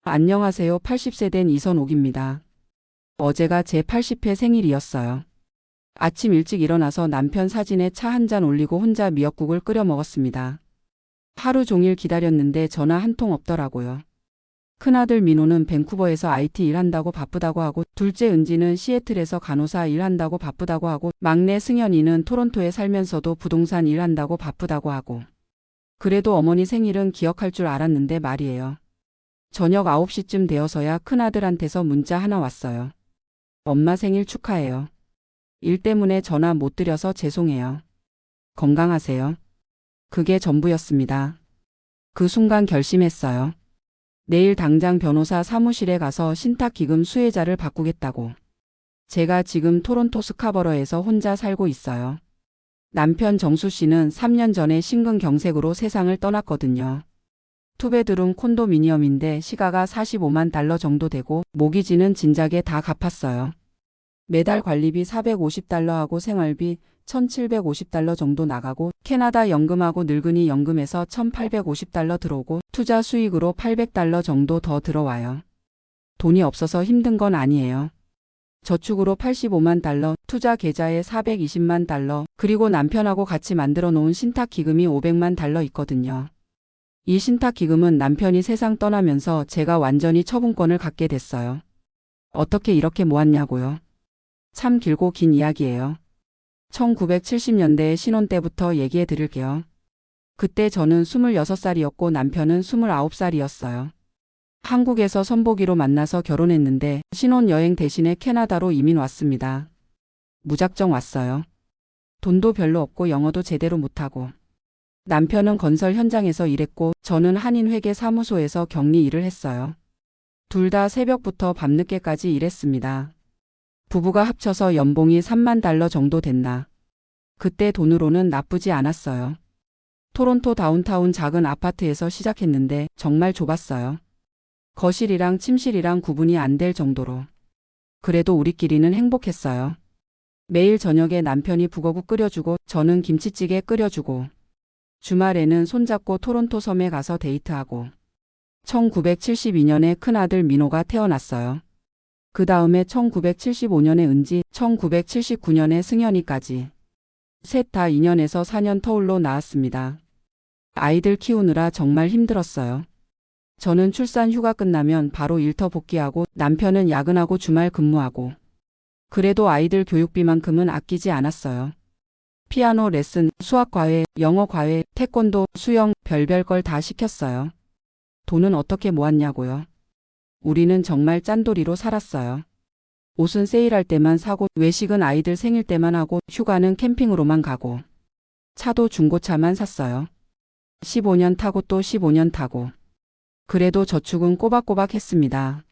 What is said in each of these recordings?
안녕하세요. 80세 된 이선옥입니다. 어제가 제 80회 생일이었어요. 아침 일찍 일어나서 남편 사진에 차 한 잔 올리고 혼자 미역국을 끓여 먹었습니다. 하루 종일 기다렸는데 전화 한 통 없더라고요. 큰아들 민호는 밴쿠버에서 IT 일한다고 바쁘다고 하고, 둘째 은지는 시애틀에서 간호사 일한다고 바쁘다고 하고, 막내 승현이는 토론토에 살면서도 부동산 일한다고 바쁘다고 하고. 그래도 어머니 생일은 기억할 줄 알았는데 말이에요. 저녁 9시쯤 되어서야 큰아들한테서 문자 하나 왔어요. 엄마 생일 축하해요. 일 때문에 전화 못 드려서 죄송해요. 건강하세요. 그게 전부였습니다. 그 순간 결심했어요. 내일 당장 변호사 사무실에 가서 신탁기금 수혜자를 바꾸겠다고. 제가 지금 토론토 스카버러에서 혼자 살고 있어요. 남편 정수 씨는 3년 전에 심근경색으로 세상을 떠났거든요. 투베드룸 콘도미니엄인데 시가가 45만 달러 정도 되고, 모기지는 진작에 다 갚았어요. 매달 관리비 450달러하고 생활비 1750달러 정도 나가고, 캐나다 연금하고 늙은이 연금에서 1850달러 들어오고, 투자 수익으로 800달러 정도 더 들어와요. 돈이 없어서 힘든 건 아니에요. 저축으로 85만 달러, 투자 계좌에 420만 달러, 그리고 남편하고 같이 만들어 놓은 신탁기금이 500만 달러 있거든요. 이 신탁기금은 남편이 세상 떠나면서 제가 완전히 처분권을 갖게 됐어요. 어떻게 이렇게 모았냐고요? 참 길고 긴 이야기예요. 1970년대 신혼 때부터 얘기해 드릴게요. 그때 저는 26살이었고 남편은 29살이었어요. 한국에서 선보기로 만나서 결혼했는데 신혼여행 대신에 캐나다로 이민 왔습니다. 무작정 왔어요. 돈도 별로 없고 영어도 제대로 못하고. 남편은 건설 현장에서 일했고 저는 한인회계사무소에서 격리 일을 했어요. 둘 다 새벽부터 밤늦게까지 일했습니다. 부부가 합쳐서 연봉이 3만 달러 정도 됐나. 그때 돈으로는 나쁘지 않았어요. 토론토 다운타운 작은 아파트에서 시작했는데 정말 좁았어요. 거실이랑 침실이랑 구분이 안 될 정도로. 그래도 우리끼리는 행복했어요. 매일 저녁에 남편이 북어국 끓여주고 저는 김치찌개 끓여주고, 주말에는 손잡고 토론토 섬에 가서 데이트하고. 1972년에 큰아들 민호가 태어났어요. 그 다음에 1975년에 은지, 1979년에 승현이까지. 셋 다 2년에서 4년 터울로 낳았습니다. 아이들 키우느라 정말 힘들었어요. 저는 출산 휴가 끝나면 바로 일터 복귀하고 남편은 야근하고 주말 근무하고. 그래도 아이들 교육비만큼은 아끼지 않았어요. 피아노 레슨, 수학 과외, 영어 과외, 태권도, 수영, 별별 걸 다 시켰어요. 돈은 어떻게 모았냐고요? 우리는 정말 짠돌이로 살았어요. 옷은 세일할 때만 사고, 외식은 아이들 생일 때만 하고, 휴가는 캠핑으로만 가고. 차도 중고차만 샀어요. 15년 타고 또 15년 타고. 그래도 저축은 꼬박꼬박 했습니다.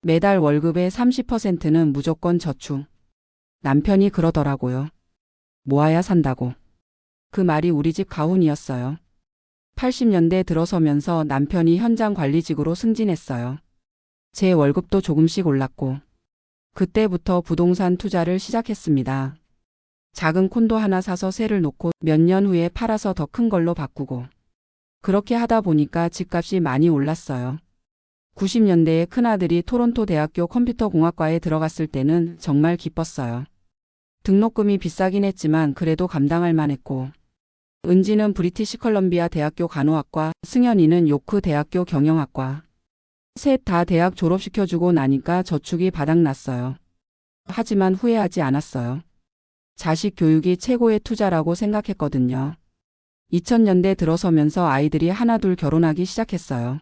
매달 월급의 30%는 무조건 저축. 남편이 그러더라고요. 모아야 산다고. 그 말이 우리 집 가훈이었어요. 80년대 들어서면서 남편이 현장 관리직으로 승진했어요. 제 월급도 조금씩 올랐고. 그때부터 부동산 투자를 시작했습니다. 작은 콘도 하나 사서 세를 놓고 몇 년 후에 팔아서 더 큰 걸로 바꾸고. 그렇게 하다 보니까 집값이 많이 올랐어요. 90년대에 큰아들이 토론토 대학교 컴퓨터공학과에 들어갔을 때는 정말 기뻤어요. 등록금이 비싸긴 했지만 그래도 감당할 만했고. 은지는 브리티시 컬럼비아 대학교 간호학과, 승현이는 요크 대학교 경영학과. 셋 다 대학 졸업시켜주고 나니까 저축이 바닥났어요. 하지만 후회하지 않았어요. 자식 교육이 최고의 투자라고 생각했거든요. 2000년대 들어서면서 아이들이 하나둘 결혼하기 시작했어요.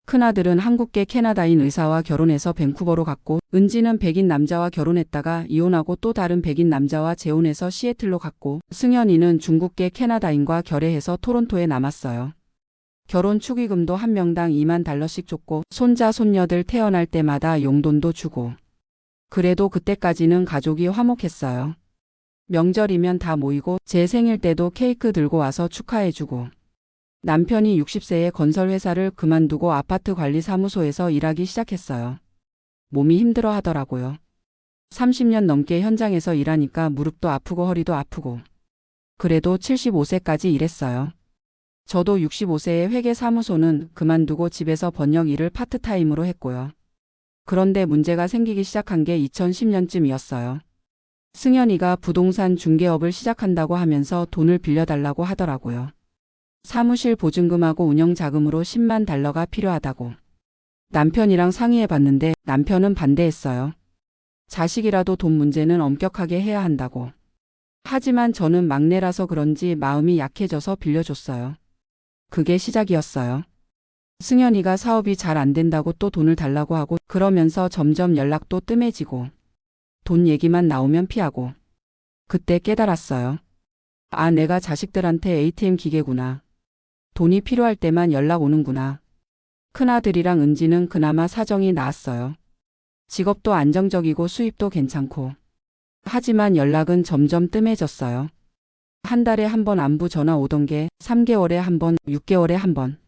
큰아들은 한국계 캐나다인 의사와 결혼해서 밴쿠버로 갔고, 은지는 백인 남자와 결혼했다가 이혼하고 또 다른 백인 남자와 재혼해서 시애틀로 갔고, 승현이는 중국계 캐나다인과 결혼해서 토론토에 남았어요. 결혼 축의금도 한 명당 2만 달러씩 줬고, 손자 손녀들 태어날 때마다 용돈도 주고. 그래도 그때까지는 가족이 화목했어요. 명절이면 다 모이고, 제 생일 때도 케이크 들고 와서 축하해주고. 남편이 60세에 건설회사를 그만두고 아파트 관리사무소에서 일하기 시작했어요. 몸이 힘들어 하더라고요. 30년 넘게 현장에서 일하니까 무릎도 아프고 허리도 아프고. 그래도 75세까지 일했어요. 저도 65세의 회계사무소는 그만두고 집에서 번역 일을 파트타임으로 했고요. 그런데 문제가 생기기 시작한 게 2010년쯤이었어요. 승현이가 부동산 중개업을 시작한다고 하면서 돈을 빌려달라고 하더라고요. 사무실 보증금하고 운영자금으로 10만 달러가 필요하다고. 남편이랑 상의해봤는데 남편은 반대했어요. 자식이라도 돈 문제는 엄격하게 해야 한다고. 하지만 저는 막내라서 그런지 마음이 약해져서 빌려줬어요. 그게 시작이었어요. 승현이가 사업이 잘 안 된다고 또 돈을 달라고 하고 그러면서 점점 연락도 뜸해지고 돈 얘기만 나오면 피하고. 그때 깨달았어요. 아, 내가 자식들한테 ATM 기계구나. 돈이 필요할 때만 연락 오는구나. 큰아들이랑 은지는 그나마 사정이 나았어요. 직업도 안정적이고 수입도 괜찮고. 하지만 연락은 점점 뜸해졌어요. 한 달에 한 번 안부 전화 오던 게 3개월에 한 번, 6개월에 한 번.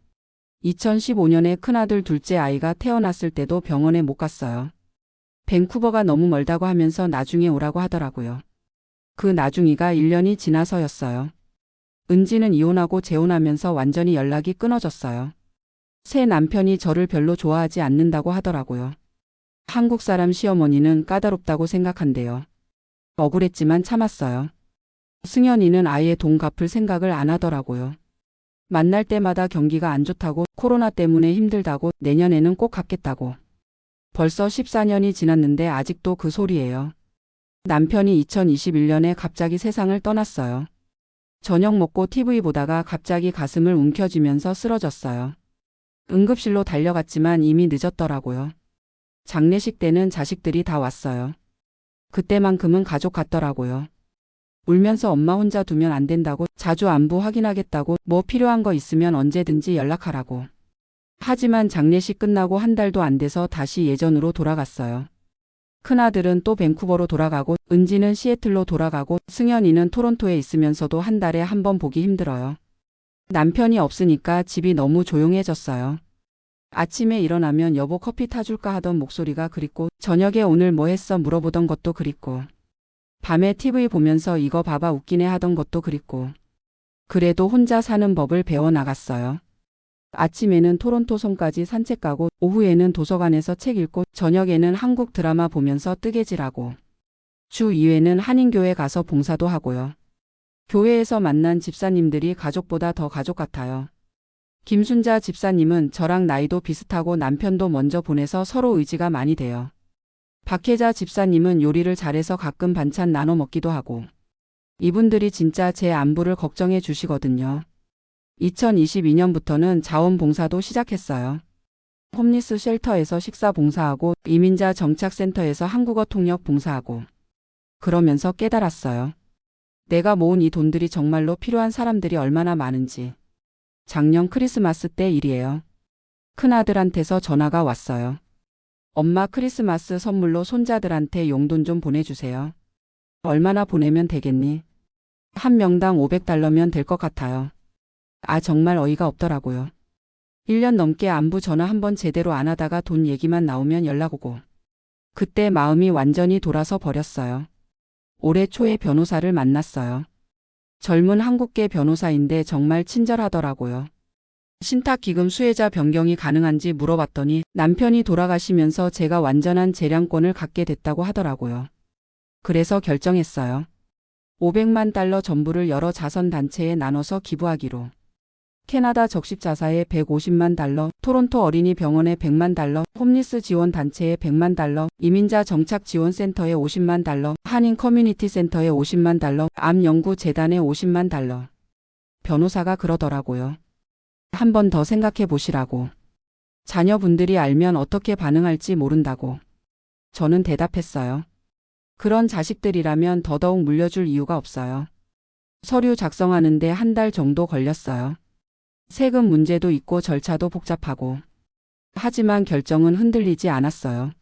2015년에 큰아들 둘째 아이가 태어났을 때도 병원에 못 갔어요. 밴쿠버가 너무 멀다고 하면서 나중에 오라고 하더라고요. 그 나중이가 1년이 지나서였어요. 은지는 이혼하고 재혼하면서 완전히 연락이 끊어졌어요. 새 남편이 저를 별로 좋아하지 않는다고 하더라고요. 한국 사람 시어머니는 까다롭다고 생각한대요. 억울했지만 참았어요. 승현이는 아예 돈 갚을 생각을 안 하더라고요. 만날 때마다 경기가 안 좋다고, 코로나 때문에 힘들다고, 내년에는 꼭 갚겠다고. 벌써 14년이 지났는데 아직도 그 소리예요. 남편이 2021년에 갑자기 세상을 떠났어요. 저녁 먹고 TV 보다가 갑자기 가슴을 움켜쥐면서 쓰러졌어요. 응급실로 달려갔지만 이미 늦었더라고요. 장례식 때는 자식들이 다 왔어요. 그때만큼은 가족 같더라고요. 울면서 엄마 혼자 두면 안 된다고, 자주 안부 확인하겠다고, 뭐 필요한 거 있으면 언제든지 연락하라고. 하지만 장례식 끝나고 한 달도 안 돼서 다시 예전으로 돌아갔어요. 큰아들은 또 밴쿠버로 돌아가고, 은지는 시애틀로 돌아가고, 승현이는 토론토에 있으면서도 한 달에 한 번 보기 힘들어요. 남편이 없으니까 집이 너무 조용해졌어요. 아침에 일어나면 여보 커피 타줄까 하던 목소리가 그립고, 저녁에 오늘 뭐 했어 물어보던 것도 그립고, 밤에 TV 보면서 이거 봐봐 웃기네 하던 것도 그립고. 그래도 혼자 사는 법을 배워나갔어요. 아침에는 토론토 섬까지 산책 가고, 오후에는 도서관에서 책 읽고, 저녁에는 한국 드라마 보면서 뜨개질하고, 주 2회는 한인교회 가서 봉사도 하고요. 교회에서 만난 집사님들이 가족보다 더 가족 같아요. 김순자 집사님은 저랑 나이도 비슷하고 남편도 먼저 보내서 서로 의지가 많이 돼요. 박혜자 집사님은 요리를 잘해서 가끔 반찬 나눠 먹기도 하고. 이분들이 진짜 제 안부를 걱정해 주시거든요. 2022년부터는 자원봉사도 시작했어요. 홈리스 쉘터에서 식사 봉사하고, 이민자 정착센터에서 한국어 통역 봉사하고. 그러면서 깨달았어요. 내가 모은 이 돈들이 정말로 필요한 사람들이 얼마나 많은지. 작년 크리스마스 때 일이에요. 큰아들한테서 전화가 왔어요. 엄마 크리스마스 선물로 손자들한테 용돈 좀 보내주세요. 얼마나 보내면 되겠니? 한 명당 500달러면 될 것 같아요. 아, 정말 어이가 없더라고요. 1년 넘게 안부 전화 한번 제대로 안 하다가 돈 얘기만 나오면 연락 오고. 그때 마음이 완전히 돌아서 버렸어요. 올해 초에 변호사를 만났어요. 젊은 한국계 변호사인데 정말 친절하더라고요. 신탁기금 수혜자 변경이 가능한지 물어봤더니 남편이 돌아가시면서 제가 완전한 재량권을 갖게 됐다고 하더라고요. 그래서 결정했어요. 500만 달러 전부를 여러 자선단체에 나눠서 기부하기로. 캐나다 적십자사에 150만 달러, 토론토 어린이 병원에 100만 달러, 홈리스 지원 단체에 100만 달러, 이민자 정착 지원 센터에 50만 달러, 한인 커뮤니티 센터에 50만 달러, 암 연구 재단에 50만 달러. 변호사가 그러더라고요. 한 번 더 생각해 보시라고. 자녀분들이 알면 어떻게 반응할지 모른다고. 저는 대답했어요. 그런 자식들이라면 더더욱 물려줄 이유가 없어요. 서류 작성하는데 한 달 정도 걸렸어요. 세금 문제도 있고 절차도 복잡하고. 하지만 결정은 흔들리지 않았어요.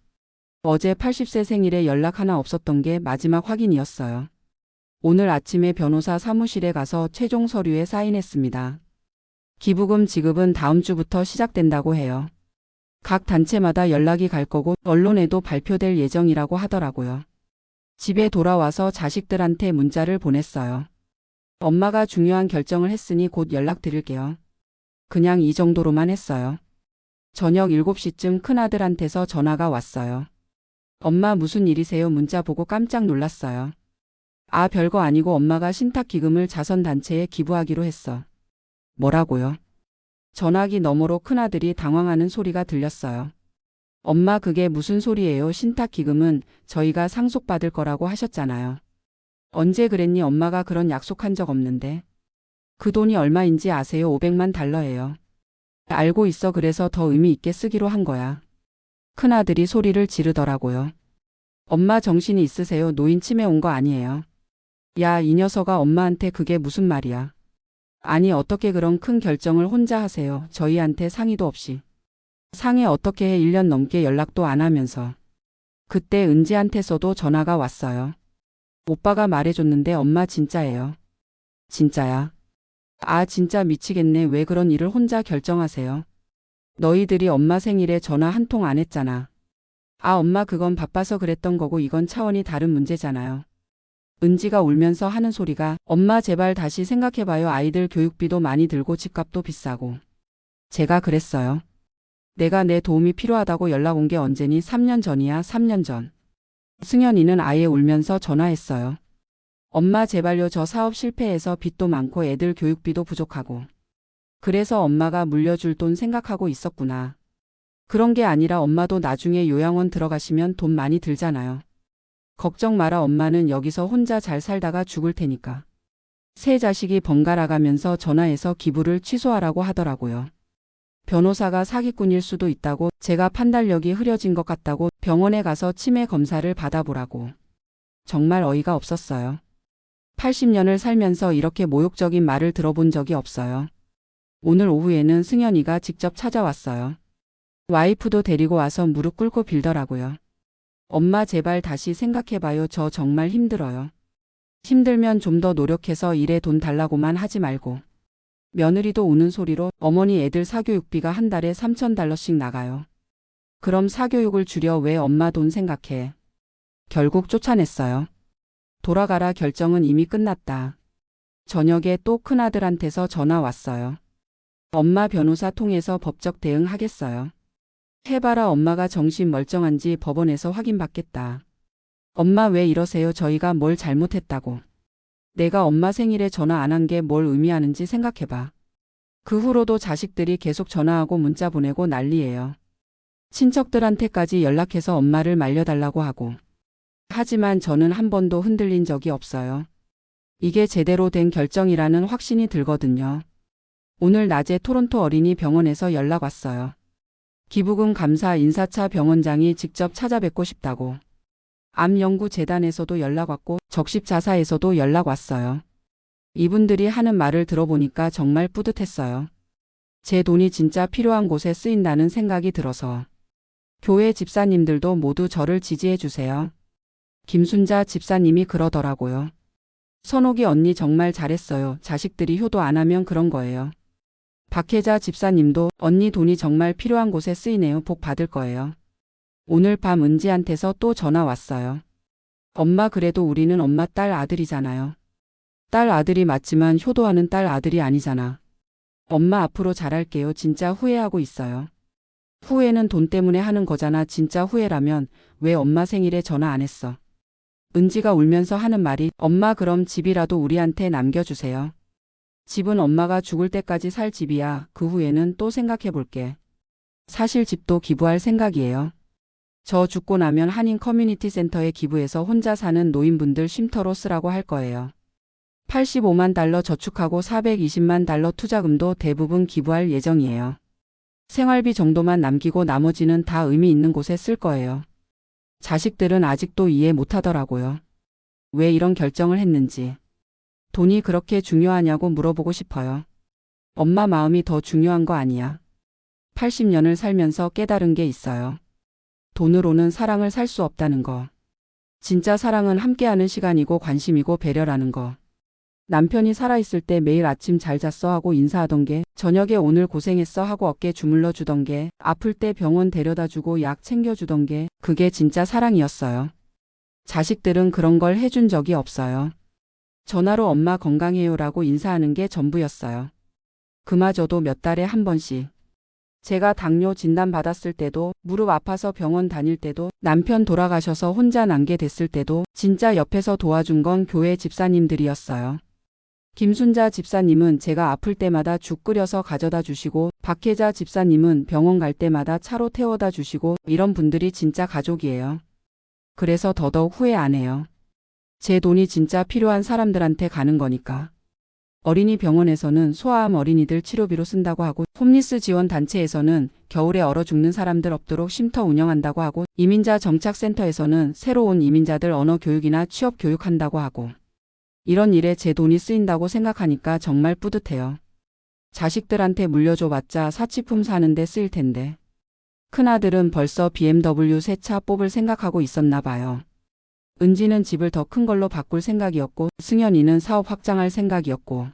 어제 80세 생일에 연락 하나 없었던 게 마지막 확인이었어요. 오늘 아침에 변호사 사무실에 가서 최종 서류에 사인했습니다. 기부금 지급은 다음 주부터 시작된다고 해요. 각 단체마다 연락이 갈 거고 언론에도 발표될 예정이라고 하더라고요. 집에 돌아와서 자식들한테 문자를 보냈어요. 엄마가 중요한 결정을 했으니 곧 연락드릴게요. 그냥 이 정도로만 했어요. 저녁 7시쯤 큰아들한테서 전화가 왔어요. 엄마 무슨 일이세요? 문자 보고 깜짝 놀랐어요. 아, 별거 아니고 엄마가 신탁기금을 자선단체에 기부하기로 했어. 뭐라고요? 전화기 너머로 큰아들이 당황하는 소리가 들렸어요. 엄마 그게 무슨 소리예요? 신탁기금은 저희가 상속받을 거라고 하셨잖아요. 언제 그랬니? 엄마가 그런 약속한 적 없는데. 그 돈이 얼마인지 아세요? 500만 달러예요. 알고 있어. 그래서 더 의미 있게 쓰기로 한 거야. 큰아들이 소리를 지르더라고요. 엄마 정신이 있으세요? 노인 치매 온 거 아니에요? 야, 이 녀석아, 엄마한테 그게 무슨 말이야? 아니, 어떻게 그런 큰 결정을 혼자 하세요? 저희한테 상의도 없이. 상해 어떻게 해? 1년 넘게 연락도 안 하면서. 그때 은지한테서도 전화가 왔어요. 오빠가 말해줬는데 엄마 진짜예요. 진짜야. 아, 진짜 미치겠네. 왜 그런 일을 혼자 결정하세요? 너희들이 엄마 생일에 전화 한 통 안 했잖아. 아, 엄마 그건 바빠서 그랬던 거고 이건 차원이 다른 문제잖아요. 은지가 울면서 하는 소리가 엄마 제발 다시 생각해봐요. 아이들 교육비도 많이 들고 집값도 비싸고. 제가 그랬어요. 내가 내 도움이 필요하다고 연락 온 게 언제니? 3년 전이야. 3년 전. 승현이는 아예 울면서 전화했어요. 엄마 제발요. 저 사업 실패해서 빚도 많고 애들 교육비도 부족하고. 그래서 엄마가 물려줄 돈 생각하고 있었구나. 그런 게 아니라 엄마도 나중에 요양원 들어가시면 돈 많이 들잖아요. 걱정 마라. 엄마는 여기서 혼자 잘 살다가 죽을 테니까. 세 자식이 번갈아가면서 전화해서 기부를 취소하라고 하더라고요. 변호사가 사기꾼일 수도 있다고, 제가 판단력이 흐려진 것 같다고, 병원에 가서 치매 검사를 받아보라고. 정말 어이가 없었어요. 80년을 살면서 이렇게 모욕적인 말을 들어본 적이 없어요. 오늘 오후에는 승현이가 직접 찾아왔어요. 와이프도 데리고 와서 무릎 꿇고 빌더라고요. 엄마 제발 다시 생각해봐요. 저 정말 힘들어요. 힘들면 좀 더 노력해서 일에 돈 달라고만 하지 말고. 며느리도 우는 소리로 어머니 애들 사교육비가 한 달에 3,000달러씩 나가요. 그럼 사교육을 줄여. 왜 엄마 돈 생각해. 결국 쫓아냈어요. 돌아가라. 결정은 이미 끝났다. 저녁에 또 큰아들한테서 전화 왔어요. 엄마 변호사 통해서 법적 대응하겠어요. 해봐라. 엄마가 정신 멀쩡한지 법원에서 확인받겠다. 엄마 왜 이러세요? 저희가 뭘 잘못했다고. 내가 엄마 생일에 전화 안 한 게 뭘 의미하는지 생각해봐. 그 후로도 자식들이 계속 전화하고 문자 보내고 난리예요. 친척들한테까지 연락해서 엄마를 말려달라고 하고. 하지만 저는 한 번도 흔들린 적이 없어요. 이게 제대로 된 결정이라는 확신이 들거든요. 오늘 낮에 토론토 어린이 병원에서 연락 왔어요. 기부금 감사 인사차 병원장이 직접 찾아뵙고 싶다고. 암연구재단에서도 연락 왔고 적십자사에서도 연락 왔어요. 이분들이 하는 말을 들어보니까 정말 뿌듯했어요. 제 돈이 진짜 필요한 곳에 쓰인다는 생각이 들어서. 교회 집사님들도 모두 저를 지지해 주세요. 김순자 집사님이 그러더라고요. 선옥이 언니 정말 잘했어요. 자식들이 효도 안 하면 그런 거예요. 박혜자 집사님도 언니 돈이 정말 필요한 곳에 쓰이네요. 복 받을 거예요. 오늘 밤 은지한테서 또 전화 왔어요. 엄마 그래도 우리는 엄마 딸 아들이잖아요. 딸 아들이 맞지만 효도하는 딸 아들이 아니잖아. 엄마 앞으로 잘할게요. 진짜 후회하고 있어요. 후회는 돈 때문에 하는 거잖아. 진짜 후회라면 왜 엄마 생일에 전화 안 했어. 은지가 울면서 하는 말이 엄마 그럼 집이라도 우리한테 남겨주세요. 집은 엄마가 죽을 때까지 살 집이야. 그 후에는 또 생각해 볼게. 사실 집도 기부할 생각이에요. 저 죽고 나면 한인 커뮤니티 센터에 기부해서 혼자 사는 노인분들 쉼터로 쓰라고 할 거예요. 85만 달러 저축하고 420만 달러 투자금도 대부분 기부할 예정이에요. 생활비 정도만 남기고 나머지는 다 의미 있는 곳에 쓸 거예요. 자식들은 아직도 이해 못하더라고요. 왜 이런 결정을 했는지. 돈이 그렇게 중요하냐고 물어보고 싶어요. 엄마 마음이 더 중요한 거 아니야. 80년을 살면서 깨달은 게 있어요. 돈으로는 사랑을 살 수 없다는 거. 진짜 사랑은 함께하는 시간이고 관심이고 배려라는 거. 남편이 살아있을 때 매일 아침 잘 잤어 하고 인사하던 게, 저녁에 오늘 고생했어 하고 어깨 주물러 주던 게, 아플 때 병원 데려다 주고 약 챙겨주던 게, 그게 진짜 사랑이었어요. 자식들은 그런 걸 해준 적이 없어요. 전화로 엄마 건강해요라고 인사하는 게 전부였어요. 그마저도 몇 달에 한 번씩. 제가 당뇨 진단 받았을 때도, 무릎 아파서 병원 다닐 때도, 남편 돌아가셔서 혼자 남게 됐을 때도 진짜 옆에서 도와준 건 교회 집사님들이었어요. 김순자 집사님은 제가 아플 때마다 죽 끓여서 가져다 주시고, 박혜자 집사님은 병원 갈 때마다 차로 태워다 주시고, 이런 분들이 진짜 가족이에요. 그래서 더더욱 후회 안 해요. 제 돈이 진짜 필요한 사람들한테 가는 거니까. 어린이 병원에서는 소아암 어린이들 치료비로 쓴다고 하고, 홈리스 지원 단체에서는 겨울에 얼어 죽는 사람들 없도록 쉼터 운영한다고 하고, 이민자 정착센터에서는 새로 온 이민자들 언어 교육이나 취업 교육한다고 하고, 이런 일에 제 돈이 쓰인다고 생각하니까 정말 뿌듯해요. 자식들한테 물려줘봤자 사치품 사는데 쓰일 텐데. 큰아들은 벌써 BMW 새 차 뽑을 생각하고 있었나 봐요. 은지는 집을 더 큰 걸로 바꿀 생각이었고, 승현이는 사업 확장할 생각이었고,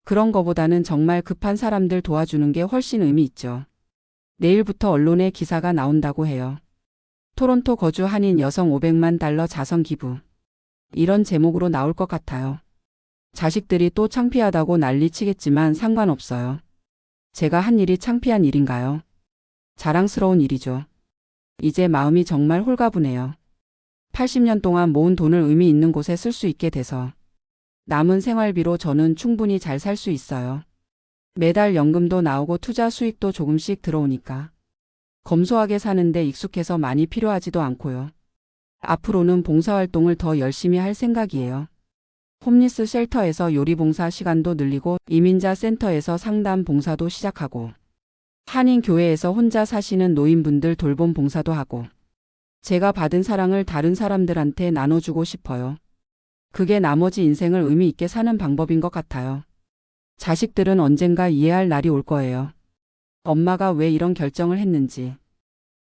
그런 거보다는 정말 급한 사람들 도와주는 게 훨씬 의미 있죠. 내일부터 언론에 기사가 나온다고 해요. 토론토 거주 한인 여성 500만 달러 자선 기부. 이런 제목으로 나올 것 같아요. 자식들이 또 창피하다고 난리 치겠지만 상관없어요. 제가 한 일이 창피한 일인가요? 자랑스러운 일이죠. 이제 마음이 정말 홀가분해요. 80년 동안 모은 돈을 의미 있는 곳에 쓸 수 있게 돼서. 남은 생활비로 저는 충분히 잘 살 수 있어요. 매달 연금도 나오고 투자 수익도 조금씩 들어오니까. 검소하게 사는데 익숙해서 많이 필요하지도 않고요. 앞으로는 봉사활동을 더 열심히 할 생각이에요. 홈리스 쉘터에서 요리봉사 시간도 늘리고, 이민자 센터에서 상담 봉사도 시작하고, 한인교회에서 혼자 사시는 노인분들 돌봄 봉사도 하고, 제가 받은 사랑을 다른 사람들한테 나눠주고 싶어요. 그게 나머지 인생을 의미 있게 사는 방법인 것 같아요. 자식들은 언젠가 이해할 날이 올 거예요. 엄마가 왜 이런 결정을 했는지.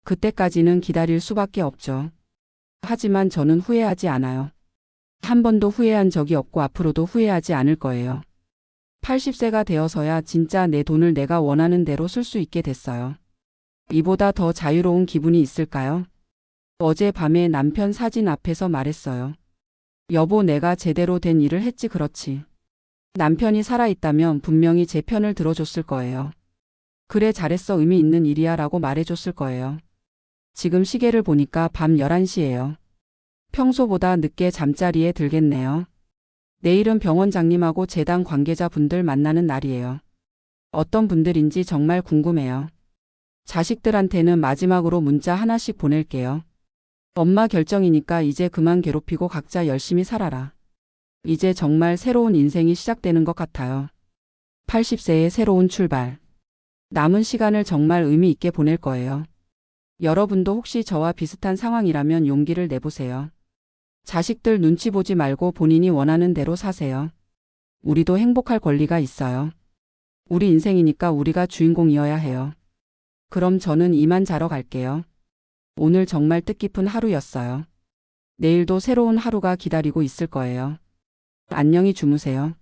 그때까지는 기다릴 수밖에 없죠. 하지만 저는 후회하지 않아요. 한 번도 후회한 적이 없고 앞으로도 후회하지 않을 거예요. 80세가 되어서야 진짜 내 돈을 내가 원하는 대로 쓸 수 있게 됐어요. 이보다 더 자유로운 기분이 있을까요? 어젯밤에 남편 사진 앞에서 말했어요. 여보, 내가 제대로 된 일을 했지. 그렇지. 남편이 살아있다면 분명히 제 편을 들어줬을 거예요. 그래, 잘했어, 의미 있는 일이야 라고 말해줬을 거예요. 지금 시계를 보니까 밤 11시예요. 평소보다 늦게 잠자리에 들겠네요. 내일은 병원장님하고 재단 관계자분들 만나는 날이에요. 어떤 분들인지 정말 궁금해요. 자식들한테는 마지막으로 문자 하나씩 보낼게요. 엄마 결정이니까 이제 그만 괴롭히고 각자 열심히 살아라. 이제 정말 새로운 인생이 시작되는 것 같아요. 80세의 새로운 출발. 남은 시간을 정말 의미 있게 보낼 거예요. 여러분도 혹시 저와 비슷한 상황이라면 용기를 내보세요. 자식들 눈치 보지 말고 본인이 원하는 대로 사세요. 우리도 행복할 권리가 있어요. 우리 인생이니까 우리가 주인공이어야 해요. 그럼 저는 이만 자러 갈게요. 오늘 정말 뜻깊은 하루였어요. 내일도 새로운 하루가 기다리고 있을 거예요. 안녕히 주무세요.